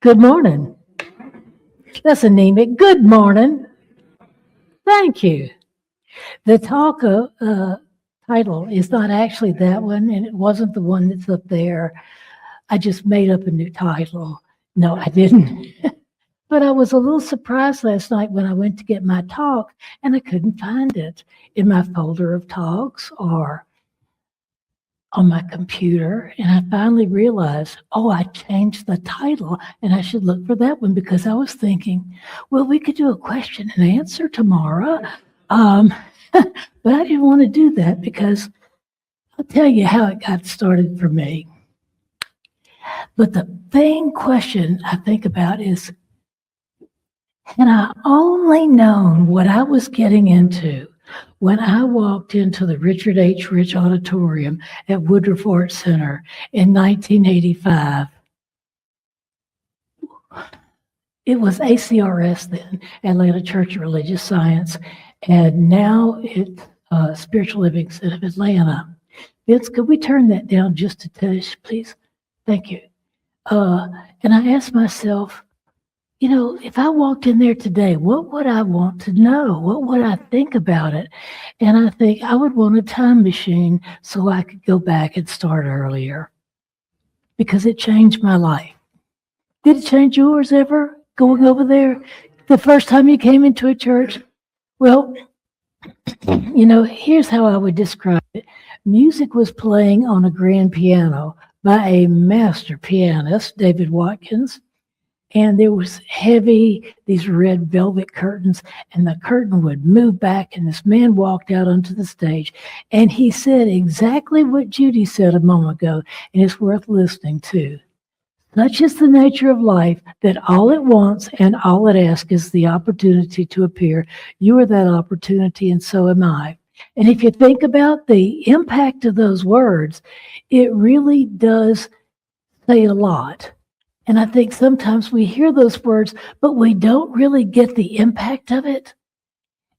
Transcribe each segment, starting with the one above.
Good morning. That's anemic. Good morning. Thank you. The talk title is not actually that one, and it wasn't the one that's up there. I just made up a new title. No, I didn't. But I was a little surprised last night when I went to get my talk, and I couldn't find it in my folder of talks or on my computer. And I finally realized, I changed the title, and I should look for that one because I was thinking, well, we could do a question and answer tomorrow. But I didn't want to do that because I'll tell you how it got started for me. But the main question I think about is, had I only known what I was getting into when I walked into the Richard H. Rich Auditorium at Woodruff Arts Center in 1985, it was ACRS then, Atlanta Church of Religious Science, and now it's Spiritual Living Center of Atlanta. Vince, could we turn that down just a touch, please? Thank you. And I asked myself, if I walked in there today, what would I want to know? What would I think about it? And I think I would want a time machine so I could go back and start earlier because it changed my life. Did it change yours ever, going over there the first time you came into a church? Well, here's how I would describe it. Music was playing on a grand piano by a master pianist, David Watkins. And there was these red velvet curtains, and the curtain would move back, and this man walked out onto the stage, and he said exactly what Judy said a moment ago, and it's worth listening to. Such is the nature of life that all it wants and all it asks is the opportunity to appear. You are that opportunity, and so am I. And if you think about the impact of those words, it really does say a lot. And I think sometimes we hear those words, but we don't really get the impact of it.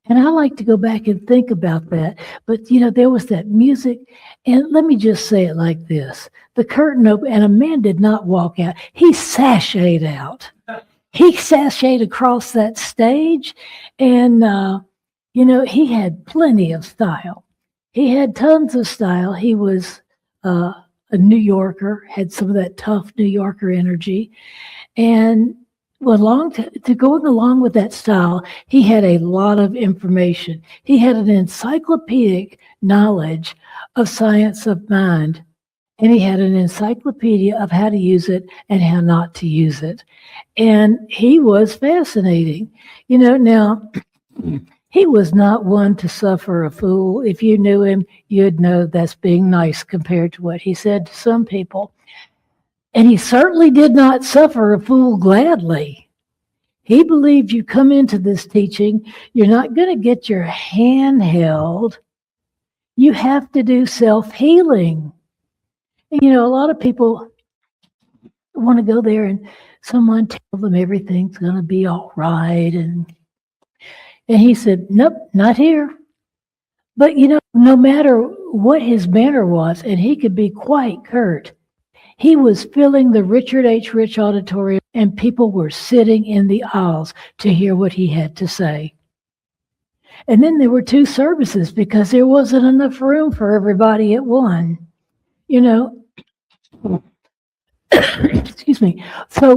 And I like to go back and think about that. But, there was that music. And let me just say it like this. The curtain opened, and a man did not walk out. He sashayed out. He sashayed across that stage. And, he had plenty of style. He had tons of style. He was a New Yorker, had some of that tough New Yorker energy. And to going along with that style, he had a lot of information. He had an encyclopedic knowledge of science of mind, and he had an encyclopedia of how to use it and how not to use it. And he was fascinating. Now, he was not one to suffer a fool. If you knew him, you'd know that's being nice compared to what he said to some people. And he certainly did not suffer a fool gladly. He believed you come into this teaching, you're not going to get your hand held. You have to do self-healing. And, a lot of people want to go there and someone tell them everything's going to be all right. And he said, nope, not here. But, no matter what his manner was, and he could be quite curt, he was filling the Richard H. Rich Auditorium, and people were sitting in the aisles to hear what he had to say. And then there were 2 services because there wasn't enough room for everybody at one. Excuse me. So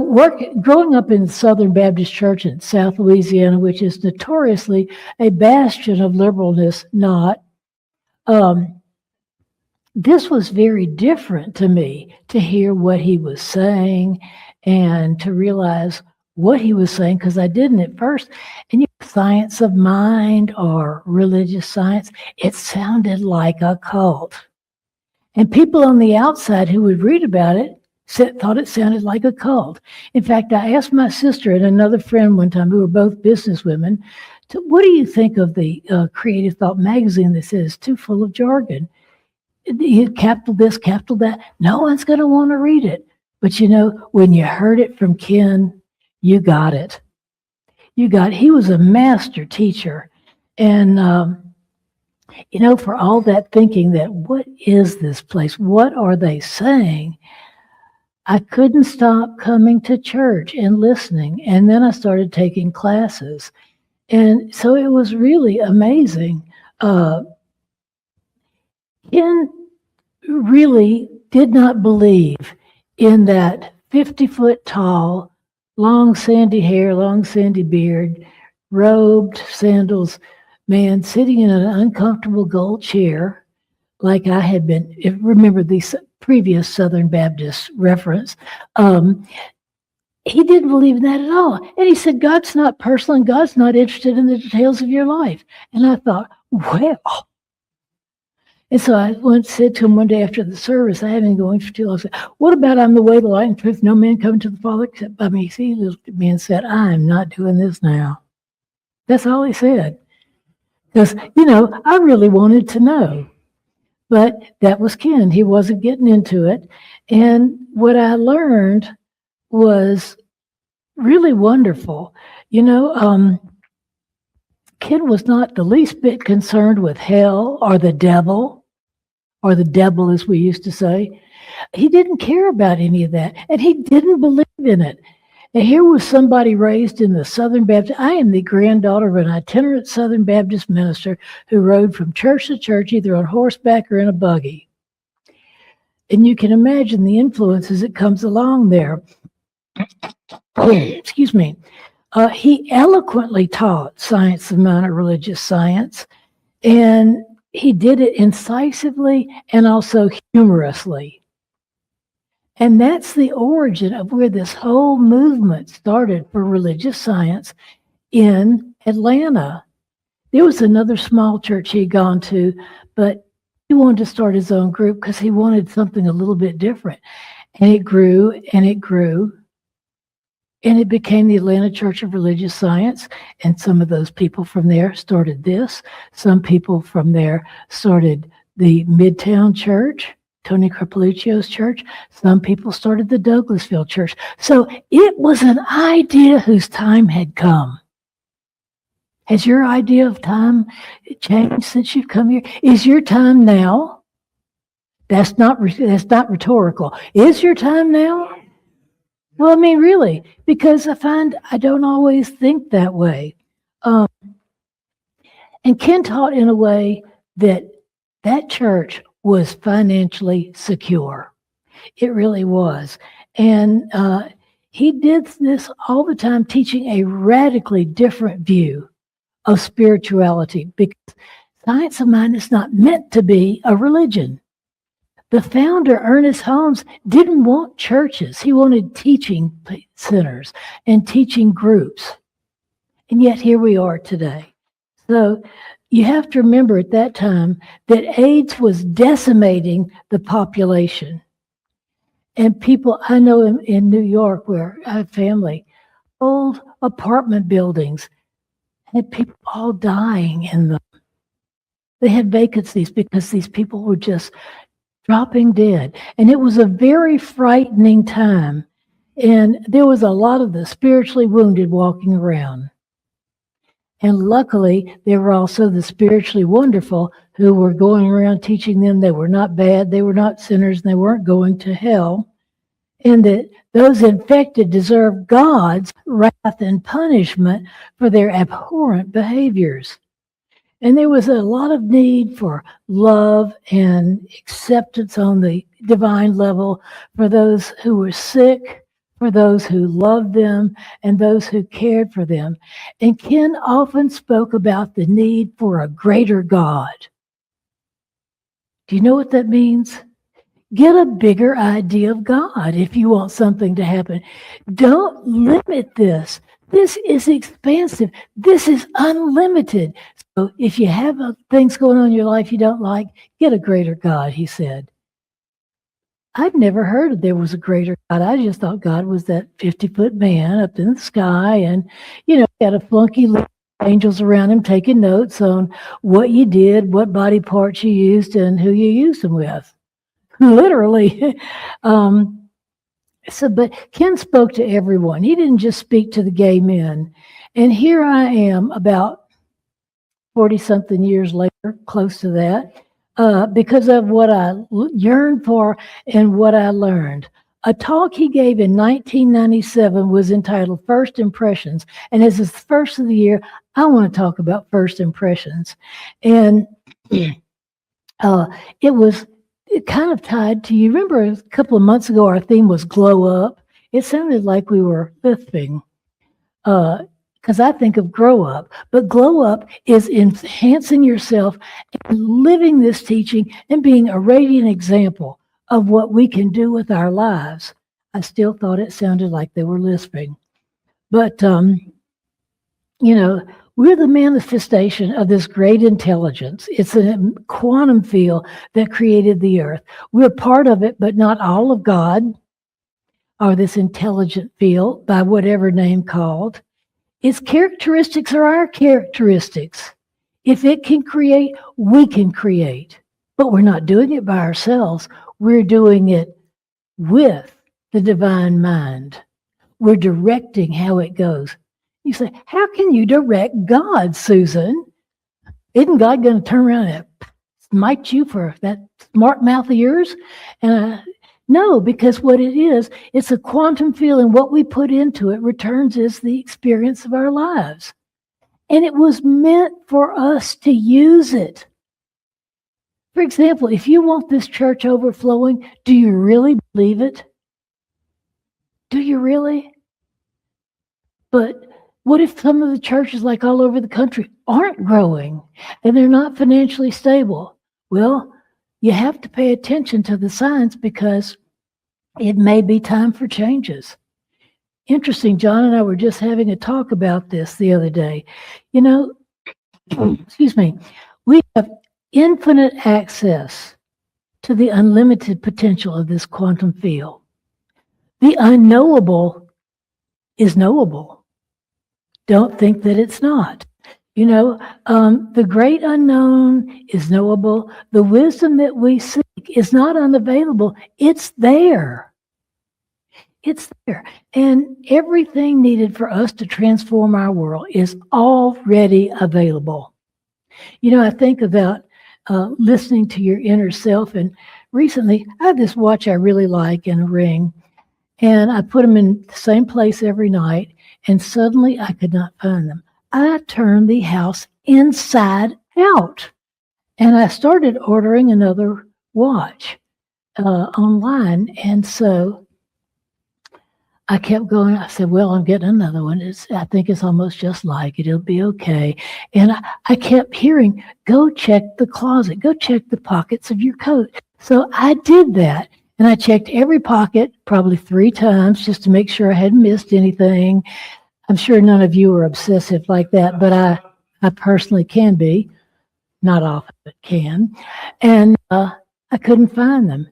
growing up in Southern Baptist Church in South Louisiana, which is notoriously a bastion of liberalness, this was very different to me to hear what he was saying and to realize what he was saying, because I didn't at first. And science of mind or religious science, it sounded like a cult. And people on the outside who would read about it thought it sounded like a cult. In fact, I asked my sister and another friend one time, who were both businesswomen, what do you think of the Creative Thought magazine that says too full of jargon? Capital this, capital that. No one's going to want to read it. But when you heard it from Ken, you got it. He was a master teacher. And, for all that thinking that, what is this place? What are they saying? I couldn't stop coming to church and listening. And then I started taking classes. And so it was really amazing. Ken really did not believe in that 50-foot tall, long sandy hair, long sandy beard, robed sandals man sitting in an uncomfortable gold chair like I had been. Remember the previous Southern Baptist reference. He didn't believe in that at all. And he said, God's not personal and God's not interested in the details of your life. And I thought, well. And so I said to him one day after the service, I had been going for too long. I said, what about I'm the way, the light, and truth? No man coming to the Father except by me. He looked at me and said, I'm not doing this now. That's all he said. Because, I really wanted to know. But that was Ken. He wasn't getting into it. And what I learned was really wonderful. Ken was not the least bit concerned with hell or the devil as we used to say. He didn't care about any of that, and he didn't believe in it. And here was somebody raised in the Southern Baptist. I am the granddaughter of an itinerant Southern Baptist minister who rode from church to church, either on horseback or in a buggy. And you can imagine the influences that comes along there. Excuse me. He eloquently taught science of mind, or religious science, and he did it incisively and also humorously. And that's the origin of where this whole movement started for religious science in Atlanta. There was another small church he'd gone to, but he wanted to start his own group because he wanted something a little bit different. And it grew and it grew. And it became the Atlanta Church of Religious Science. And some of those people from there started this. Some people from there started the Midtown Church, Tony Carpoluccio's church. Some people started the Douglasville Church. So it was an idea whose time had come. Has your idea of time changed since you've come here? Is your time now? That's not rhetorical. Is your time now? Well, I mean, really, because I find I don't always think that way. And Ken taught in a way that church was financially secure. It really was. And he did this all the time, teaching a radically different view of spirituality, because science of mind is not meant to be a religion. The founder, Ernest Holmes, didn't want churches. He wanted teaching centers and teaching groups. And yet here we are today. So you have to remember at that time that AIDS was decimating the population. And people, I know in New York, where I have family, old apartment buildings had people all dying in them. They had vacancies because these people were just dropping dead. And it was a very frightening time. And there was a lot of the spiritually wounded walking around. And luckily, there were also the spiritually wonderful who were going around teaching them they were not bad, they were not sinners, and they weren't going to hell. And that those infected deserved God's wrath and punishment for their abhorrent behaviors. And there was a lot of need for love and acceptance on the divine level for those who were sick, for those who loved them, and those who cared for them. And Ken often spoke about the need for a greater God. Do you know what that means? Get a bigger idea of God if you want something to happen. Don't limit this. This is expansive. This is unlimited. So if you have things going on in your life you don't like, get a greater God, he said. I'd never heard there was a greater God. I just thought God was that 50-foot man up in the sky and, had a flunky list of angels around him taking notes on what you did, what body parts you used, and who you used them with. Literally. But Ken spoke to everyone. He didn't just speak to the gay men. And here I am about 40-something years later, close to that, because of what I yearned for and what I learned. A talk he gave in 1997 was entitled First Impressions. And as it's the first of the year, I want to talk about first impressions. And it was kind of tied to, you remember a couple of months ago, our theme was glow up. It sounded like we were lisping, because I think of grow up. But glow up is enhancing yourself and living this teaching and being a radiant example of what we can do with our lives. I still thought it sounded like they were lisping. But, we're the manifestation of this great intelligence. It's a quantum field that created the earth. We're part of it, but not all of God, or this intelligent field, by whatever name called. Its characteristics are our characteristics. If it can create, we can create. But we're not doing it by ourselves. We're doing it with the divine mind. We're directing how it goes. You say, how can you direct God, Susan? Isn't God going to turn around and smite you for that smart mouth of yours? No, because what it is, it's a quantum field, and what we put into it returns as the experience of our lives. And it was meant for us to use it. For example, if you want this church overflowing, do you really believe it? Do you really? But what if some of the churches, like all over the country, aren't growing and they're not financially stable? Well, you have to pay attention to the signs, because it may be time for changes. Interesting, John and I were just having a talk about this the other day. Excuse me, we have infinite access to the unlimited potential of this quantum field. The unknowable is knowable. Don't think that it's not. The great unknown is knowable. The wisdom that we seek is not unavailable. It's there. It's there. And everything needed for us to transform our world is already available. I think about listening to your inner self. And recently, I have this watch I really like and a ring. And I put them in the same place every night. And suddenly I could not find them. I turned the house inside out. And I started ordering another watch online. And so I kept going. I said, well, I'm getting another one. I think it's almost just like it. It'll be okay. And I kept hearing, go check the closet. Go check the pockets of your coat. So I did that. And I checked every pocket probably 3 times just to make sure I hadn't missed anything. I'm sure none of you are obsessive like that, but I personally can be. Not often, but can. And I couldn't find them.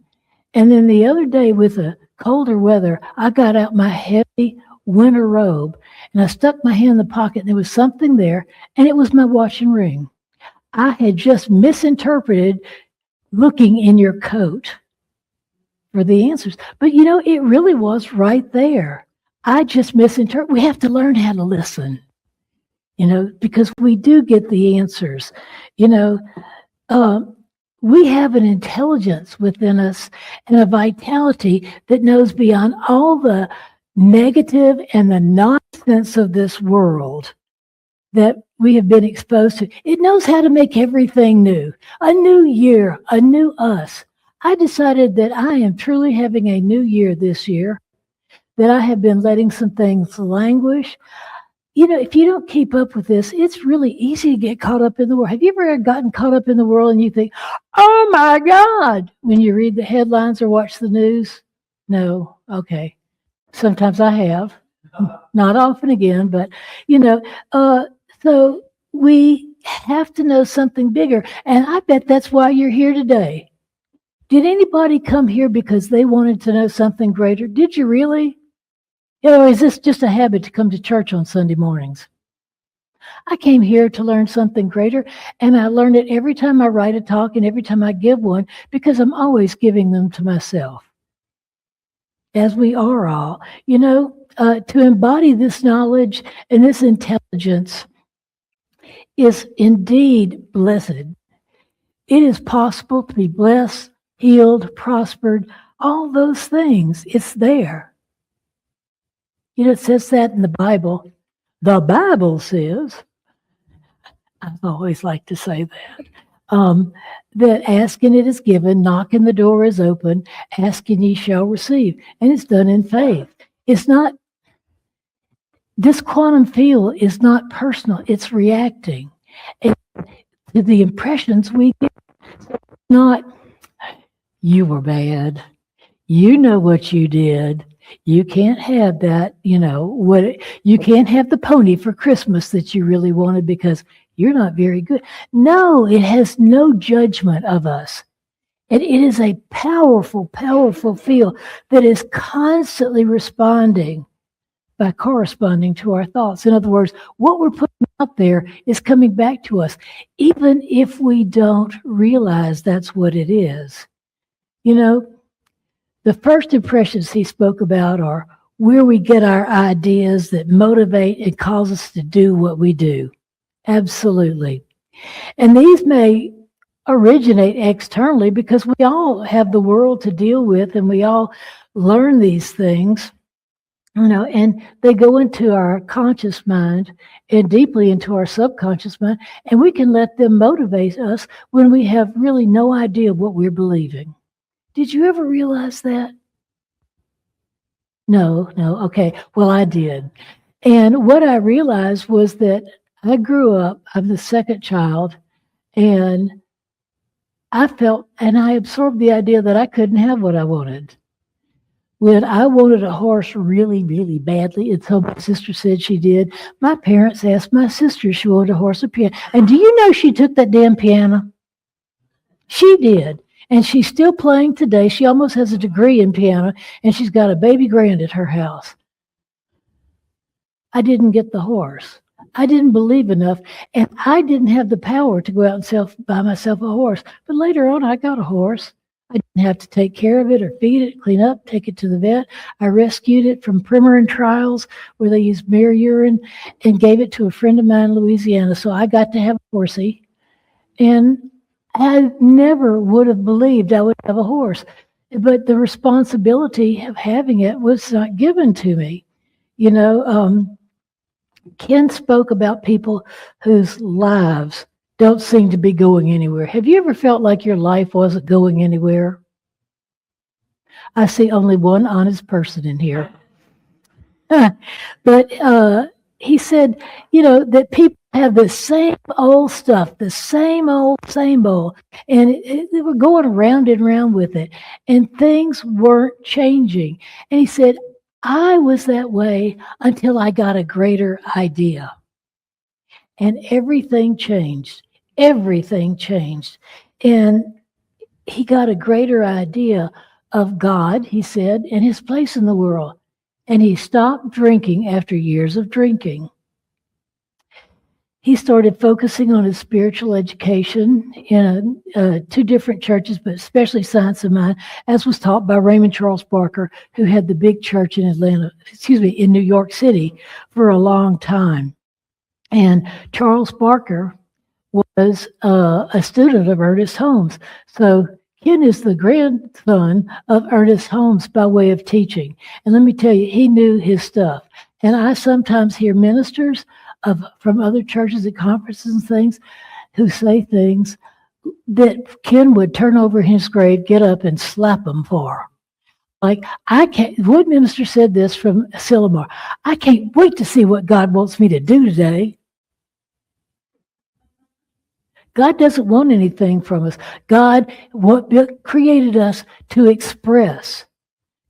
And then the other day, with the colder weather, I got out my heavy winter robe and I stuck my hand in the pocket, and there was something there, and it was my watch and ring. I had just misinterpreted looking in your coat for the answers. But it really was right there. I just misinterpreted. We have to learn how to listen, because we do get the answers. We have an intelligence within us and a vitality that knows beyond all the negative and the nonsense of this world that we have been exposed to. It knows how to make everything new. A new year, a new us. I decided that I am truly having a new year this year, that I have been letting some things languish. If you don't keep up with this, it's really easy to get caught up in the world. Have you ever gotten caught up in the world and you think, oh my God, when you read the headlines or watch the news? No. Okay. Sometimes I have. Not often again, but, so we have to know something bigger. And I bet that's why you're here today. Did anybody come here because they wanted to know something greater? Did you really? Or is this just a habit to come to church on Sunday mornings? I came here to learn something greater, and I learn it every time I write a talk and every time I give one, because I'm always giving them to myself, as we are all. To embody this knowledge and this intelligence is indeed blessed. It is possible to be blessed, healed, prospered, all those things. It's there. You know, it says that in the Bible. The Bible says, I've always liked to say that, that asking it is given, knocking the door is open, asking ye shall receive. And it's done in faith. It's not, this quantum field is not personal, it's reacting to the impressions we get. Not, you were bad. You know what you did. You can't have that, you can't have the pony for Christmas that you really wanted because you're not very good. No, it has no judgment of us. And it is a powerful, powerful field that is constantly responding by corresponding to our thoughts. In other words, what we're putting out there is coming back to us, even if we don't realize that's what it is. You know, the first impressions he spoke about are where we get our ideas that motivate and cause us to do what we do. Absolutely. And these may originate externally because we all have the world to deal with and we all learn these things, and they go into our conscious mind and deeply into our subconscious mind, and we can let them motivate us when we have really no idea what we're believing. Did you ever realize that? No. Okay. Well, I did. And what I realized was that I grew up, I'm the second child, and I absorbed the idea that I couldn't have what I wanted. When I wanted a horse really, really badly, and so my sister said she did, my parents asked my sister if she wanted a horse or piano. And do you know she took that damn piano? She did. And she's still playing today. She almost has a degree in piano, and she's got a baby grand at her house. I didn't get the horse. I didn't believe enough, and I didn't have the power to go out and buy myself a horse. But later on, I got a horse. I didn't have to take care of it or feed it, clean up, take it to the vet. I rescued it from Premarin trials where they used mare urine and gave it to a friend of mine in Louisiana. So I got to have a horsey, and I never would have believed I would have a horse. But the responsibility of having it was not given to me. Ken spoke about people whose lives don't seem to be going anywhere. Have you ever felt like your life wasn't going anywhere? I see only one honest person in here. But he said, that people have the same old stuff, the same old, and they were going around and around with it, and things weren't changing. And he said, I was that way until I got a greater idea. And everything changed. Everything changed. And he got a greater idea of God, he said, and his place in the world. And he stopped drinking after years of drinking. He started focusing on his spiritual education in two different churches, but especially Science of Mind, as was taught by Raymond Charles Barker, who had the big church in in New York City for a long time. And Charles Barker was a student of Ernest Holmes. So Ken is the grandson of Ernest Holmes by way of teaching. And let me tell you, he knew his stuff. And I sometimes hear ministers from other churches at conferences and things who say things that Ken would turn over in his grave, get up and slap them for. Like, one minister said this from Sillamar, I can't wait to see what God wants me to do today. God doesn't want anything from us. God created us to express.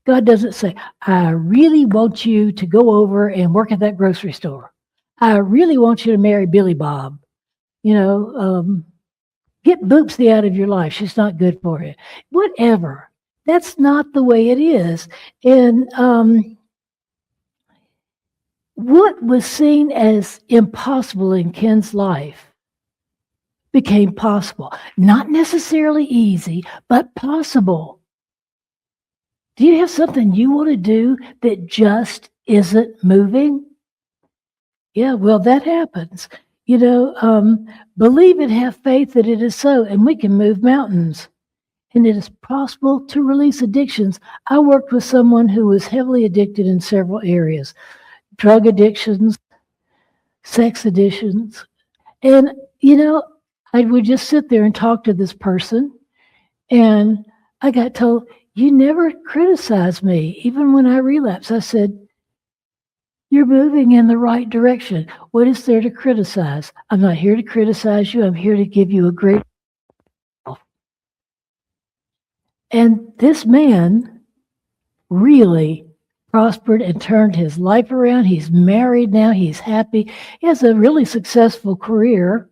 God doesn't say, I really want you to go over and work at that grocery store. I really want you to marry Billy Bob. Get Boopsie out of your life. She's not good for you. Whatever. That's not the way it is. And what was seen as impossible in Ken's life became possible. Not necessarily easy, but possible. Do you have something you want to do that just isn't moving? Yeah, well, that happens. Believe and have faith that it is so, and we can move mountains. and it is possible to release addictions. I worked with someone who was heavily addicted in several areas: drug addictions, sex addictions. And, I would just sit there and talk to this person, and I got told, "You never criticized me, even when I relapsed." I said, "You're moving in the right direction. What is there to criticize? I'm not here to criticize you. I'm here to give you a great." And this man really prospered and turned his life around. He's married now. He's happy. He has a really successful career.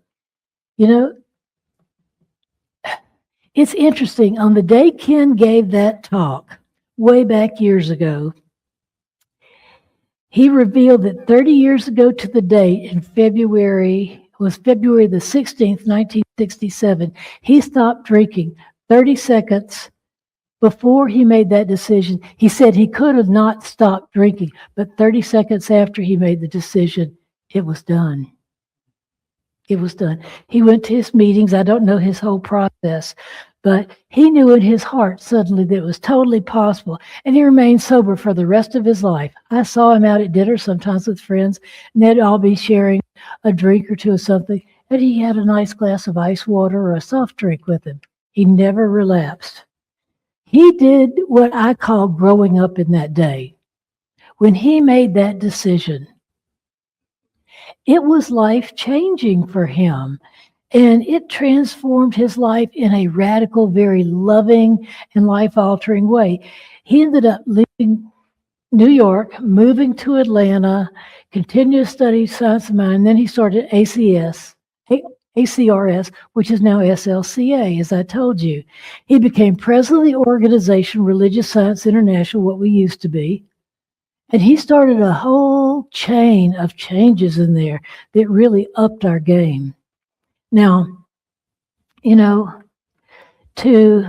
It's interesting. On the day Ken gave that talk, way back years ago, he revealed that 30 years ago to the date, in February the 16th, 1967, he stopped drinking 30 seconds before he made that decision. He said he could have not stopped drinking, but 30 seconds after he made the decision, it was done. It was done. He went to his meetings. I don't know his whole process, but he knew in his heart suddenly that it was totally possible, and he remained sober for the rest of his life. I saw him out at dinner sometimes with friends, and they'd all be sharing a drink or two of something, and he had a nice glass of ice water or a soft drink with him. He never relapsed. He did what I call growing up in that day. When he made that decision, it was life-changing for him, and it transformed his life in a radical, very loving, and life-altering way. He ended up leaving New York, moving to Atlanta, continued to study science of mind, and then he started ACRS, which is now SLCA, as I told you. He became president of the organization Religious Science International, what we used to be. And he started a whole chain of changes in there that really upped our game. Now, to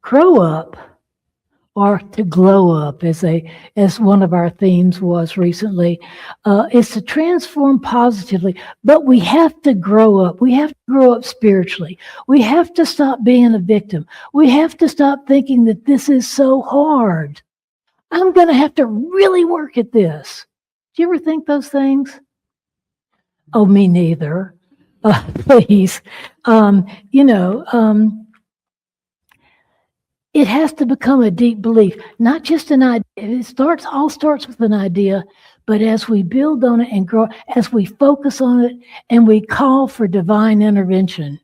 grow up or to glow up, as one of our themes was recently, is to transform positively. But we have to grow up. We have to grow up spiritually. We have to stop being a victim. We have to stop thinking that this is so hard. I'm going to have to really work at this. Do you ever think those things? Oh, me neither. Please. It has to become a deep belief, not just an idea. It all starts with an idea, but as we build on it and grow, as we focus on it and we call for divine intervention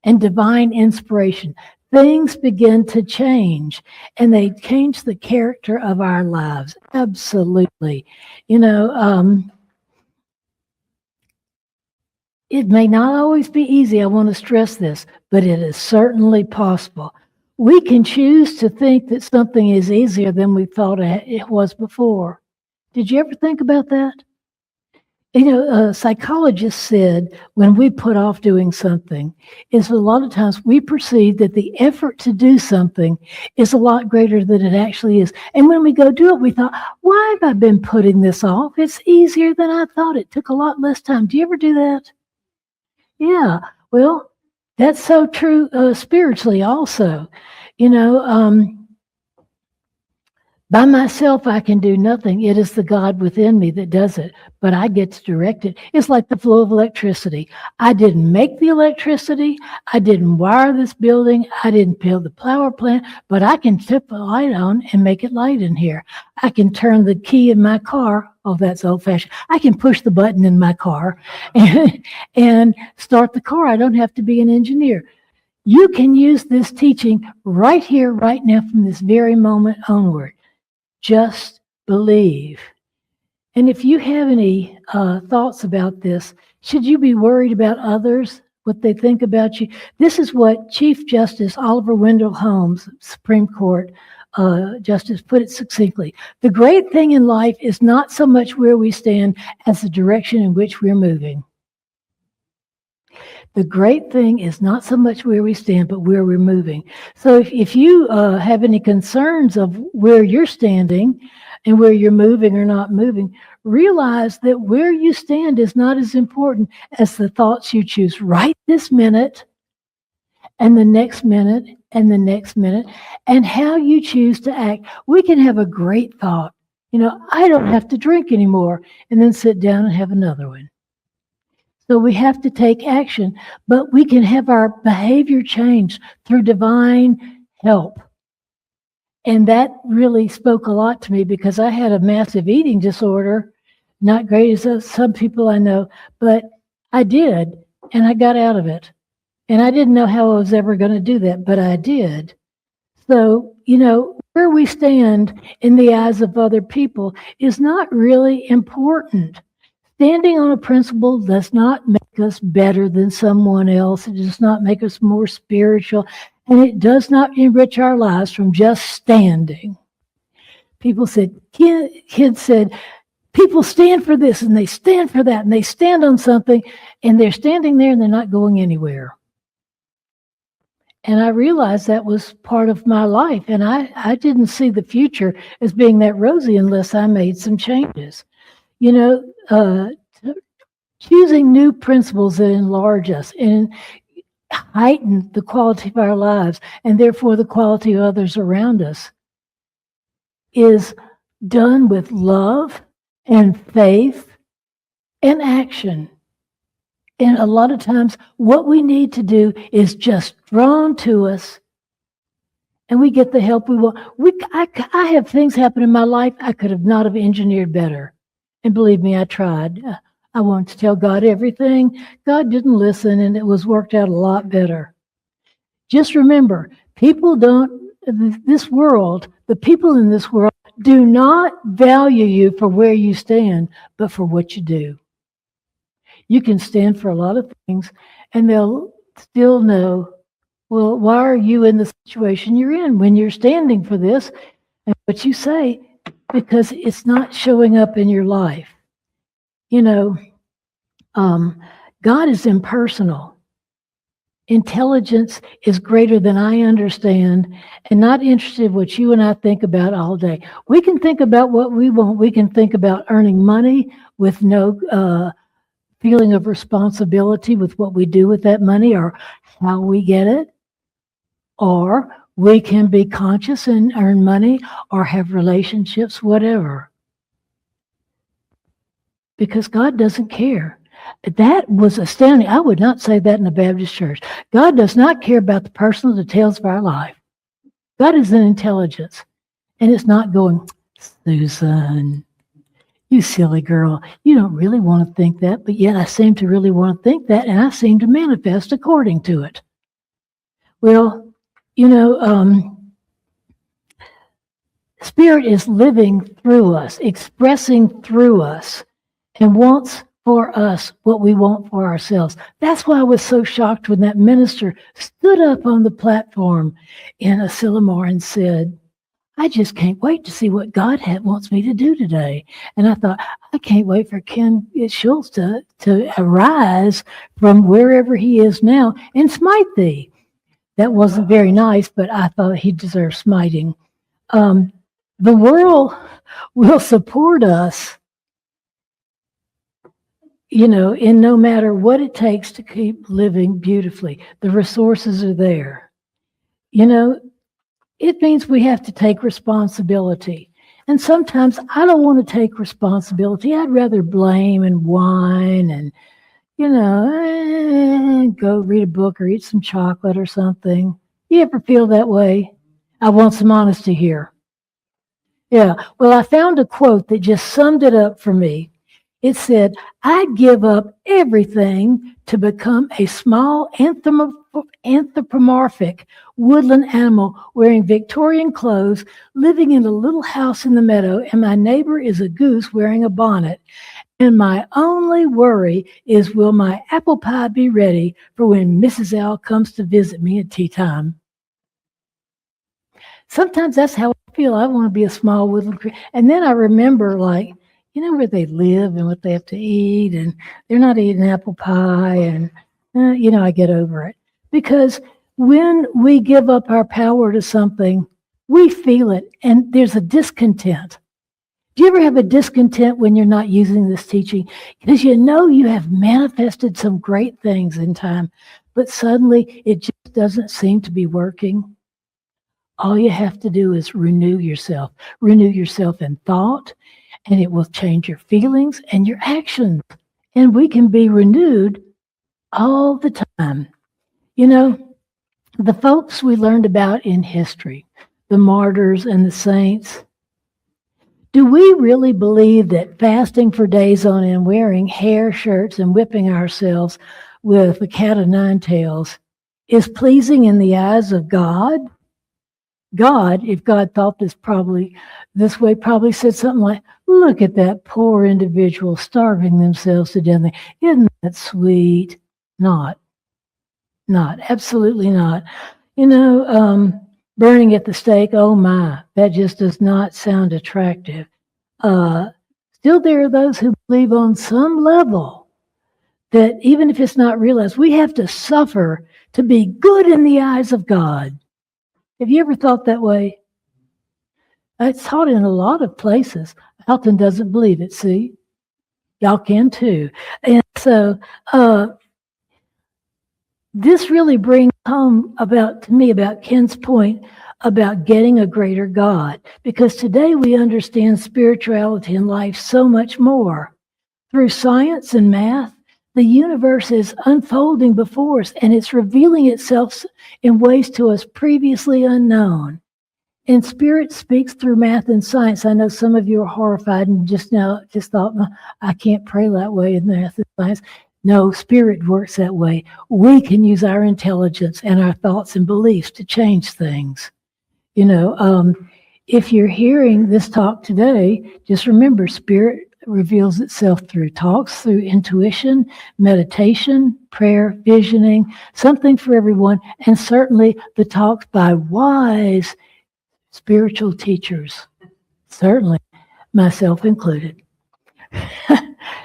and divine inspiration, things begin to change, and they change the character of our lives. Absolutely. It may not always be easy, I want to stress this, but it is certainly possible. We can choose to think that something is easier than we thought it was before. Did you ever think about that? A psychologist said when we put off doing something, is a lot of times we perceive that the effort to do something is a lot greater than it actually is. And when we go do it, we thought, why have I been putting this off? It's easier than I thought. It took a lot less time. Do you ever do that? Yeah, well, that's so true spiritually also. By myself, I can do nothing. It is the God within me that does it, but I get to direct it. It's like the flow of electricity. I didn't make the electricity. I didn't wire this building. I didn't build the power plant, but I can flip the light on and make it light in here. I can turn the key in my car. Oh, that's old-fashioned. I can push the button in my car and start the car. I don't have to be an engineer. You can use this teaching right here, right now, from this very moment onward. Just believe. And if you have any thoughts about this, should you be worried about others, what they think about you? This is what Chief Justice Oliver Wendell Holmes, Supreme Court Justice, put it succinctly. The great thing in life is not so much where we stand as the direction in which we're moving. The great thing is not so much where we stand, but where we're moving. So if you have any concerns of where you're standing and where you're moving or not moving, realize that where you stand is not as important as the thoughts you choose right this minute and the next minute and the next minute, and how you choose to act. We can have a great thought. I don't have to drink anymore, and then sit down and have another one. So we have to take action, but we can have our behavior changed through divine help. And that really spoke a lot to me because I had a massive eating disorder, not great as some people I know, but I did, and I got out of it. And I didn't know how I was ever going to do that, but I did. So, where we stand in the eyes of other people is not really important. Standing on a principle does not make us better than someone else. It does not make us more spiritual. And it does not enrich our lives from just standing. People said, kids said, people stand for this and they stand for that and they stand on something and they're standing there and they're not going anywhere. And I realized that was part of my life. And I didn't see the future as being that rosy unless I made some changes. Choosing new principles that enlarge us and heighten the quality of our lives and therefore the quality of others around us is done with love and faith and action. And a lot of times what we need to do is just drawn to us and we get the help we want. I have things happen in my life I could have not have engineered better. And believe me, I tried. I wanted to tell God everything. God didn't listen, and it was worked out a lot better. Just remember, the people in this world do not value you for where you stand, but for what you do. You can stand for a lot of things, and they'll still know, well, why are you in the situation you're in when you're standing for this and what you say? Because it's not showing up in your life. God is impersonal. Intelligence is greater than I understand and not interested in what you and I think about all day. We can think about what we want. We can think about earning money with no feeling of responsibility with what we do with that money or how we get it. Or we can be conscious and earn money or have relationships, whatever. Because God doesn't care. That was astounding. I would not say that in a Baptist church. God does not care about the personal details of our life. God is an intelligence. And it's not going, Susan, you silly girl, you don't really want to think that, but yet I seem to really want to think that, and I seem to manifest according to it. Well, Spirit is living through us, expressing through us, and wants for us what we want for ourselves. That's why I was so shocked when that minister stood up on the platform in Asilomar and said, I just can't wait to see what God wants me to do today. And I thought, I can't wait for Ken Schultz to arise from wherever he is now and smite thee. That wasn't very nice, but I thought he deserved smiting. The world will support us, in no matter what it takes to keep living beautifully. The resources are there. It means we have to take responsibility. And sometimes I don't want to take responsibility. I'd rather blame and whine and, go read a book or eat some chocolate or something. You ever feel that way? I want some honesty here. Yeah. Well, I found a quote that just summed it up for me. It said, I'd give up everything to become a small anthropomorphic woodland animal wearing Victorian clothes, living in a little house in the meadow, and my neighbor is a goose wearing a bonnet. And my only worry is, will my apple pie be ready for when Mrs. L comes to visit me at tea time? Sometimes that's how I feel. I want to be a small woodland creature. And then I remember, where they live and what they have to eat, and they're not eating apple pie, and, I get over it. Because when we give up our power to something, we feel it, and there's a discontent. Do you ever have a discontent when you're not using this teaching? Because you have manifested some great things in time, but suddenly it just doesn't seem to be working. All you have to do is renew yourself. Renew yourself in thought, and it will change your feelings and your actions. And we can be renewed all the time. You know, the folks we learned about in history, the martyrs and the saints, do we really believe that fasting for days on end, wearing hair shirts and whipping ourselves with a cat of nine tails is pleasing in the eyes of God? God, if God thought this way, probably said something like, look at that poor individual starving themselves to death. Isn't that sweet? Not, absolutely not. Burning at the stake, oh my, that just does not sound attractive. Still, there are those who believe on some level that even if it's not realized, we have to suffer to be good in the eyes of God. Have you ever thought that way? It's taught in a lot of places. Alton doesn't believe it, see? Y'all can too. And so this really brings home to me about Ken's point about getting a greater God. Because today we understand spirituality and life so much more. Through science and math, the universe is unfolding before us, and it's revealing itself in ways to us previously unknown. And Spirit speaks through math and science. I know some of you are horrified and just thought, I can't pray that way in math and science. No, Spirit works that way. We can use our intelligence and our thoughts and beliefs to change things. If you're hearing this talk today, just remember, Spirit reveals itself through talks, through intuition, meditation, prayer, visioning, something for everyone, and certainly the talks by wise spiritual teachers, certainly myself included.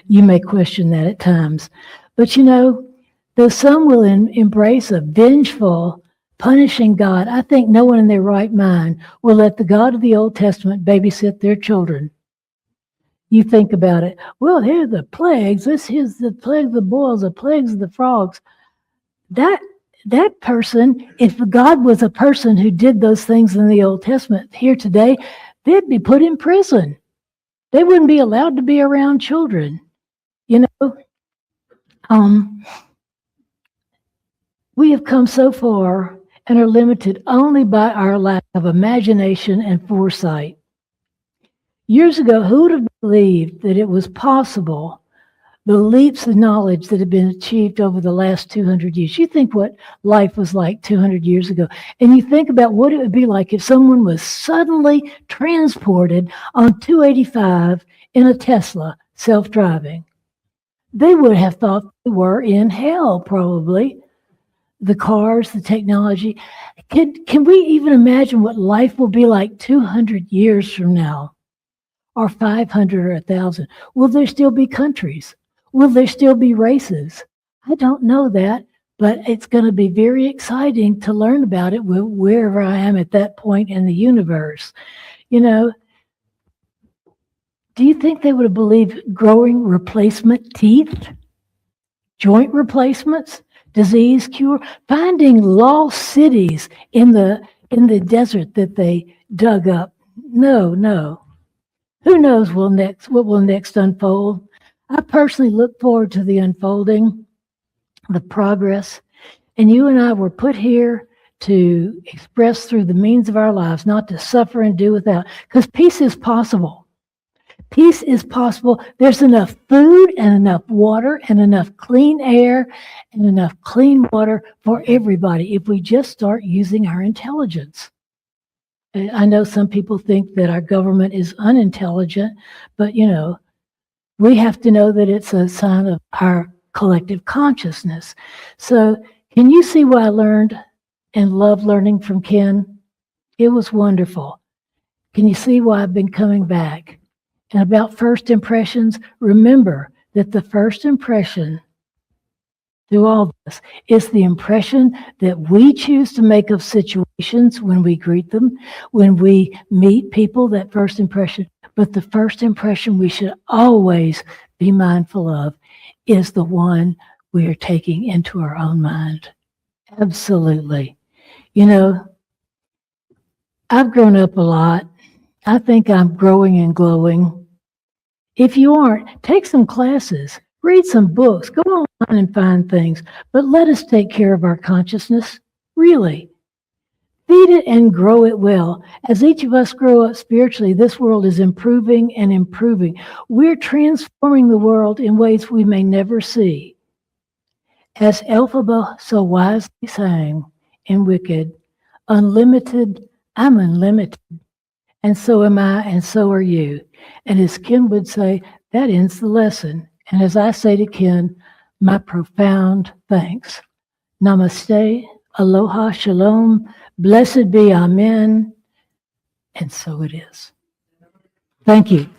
You may question that at times. But though some will embrace a vengeful, punishing God, I think no one in their right mind will let the God of the Old Testament babysit their children. You think about it. Well, here are the plagues. Here's the plague of the boils, the plagues of the frogs. That person, if God was a person who did those things in the Old Testament here today, they'd be put in prison. They wouldn't be allowed to be around children. We have come so far and are limited only by our lack of imagination and foresight. Years ago, who would have believed that it was possible, the leaps of knowledge that have been achieved over the last 200 years? You think what life was like 200 years ago, and you think about what it would be like if someone was suddenly transported on 285 in a Tesla, self-driving. They would have thought they were in hell, probably. The cars, the technology. Can we even imagine what life will be like 200 years from now? Or 500 or 1,000? Will there still be countries? Will there still be races? I don't know that, but it's going to be very exciting to learn about it wherever I am at that point in the universe. Do you think they would have believed growing replacement teeth, joint replacements, disease cure, finding lost cities in the desert that they dug up? No. Who knows what will next unfold? I personally look forward to the unfolding, the progress, and you and I were put here to express through the means of our lives, not to suffer and do without, because peace is possible. Peace is possible. There's enough food and enough water and enough clean air and enough clean water for everybody if we just start using our intelligence. I know some people think that our government is unintelligent, but we have to know that it's a sign of our collective consciousness. So can you see why I learned and love learning from Ken? It was wonderful. Can you see why I've been coming back? And about first impressions, remember that the first impression through all this is the impression that we choose to make of situations when we greet them, when we meet people, that first impression. But the first impression we should always be mindful of is the one we are taking into our own mind. Absolutely. I've grown up a lot. I think I'm growing and glowing. If you aren't, take some classes, read some books, go online and find things, but let us take care of our consciousness, really. Feed it and grow it well. As each of us grow up spiritually, this world is improving and improving. We're transforming the world in ways we may never see. As Elphaba so wisely sang in Wicked, unlimited, I'm unlimited, and so am I, and so are you. And as Ken would say, that ends the lesson. And as I say to Ken, my profound thanks. Namaste, aloha, shalom, blessed be, amen. And so it is. Thank you.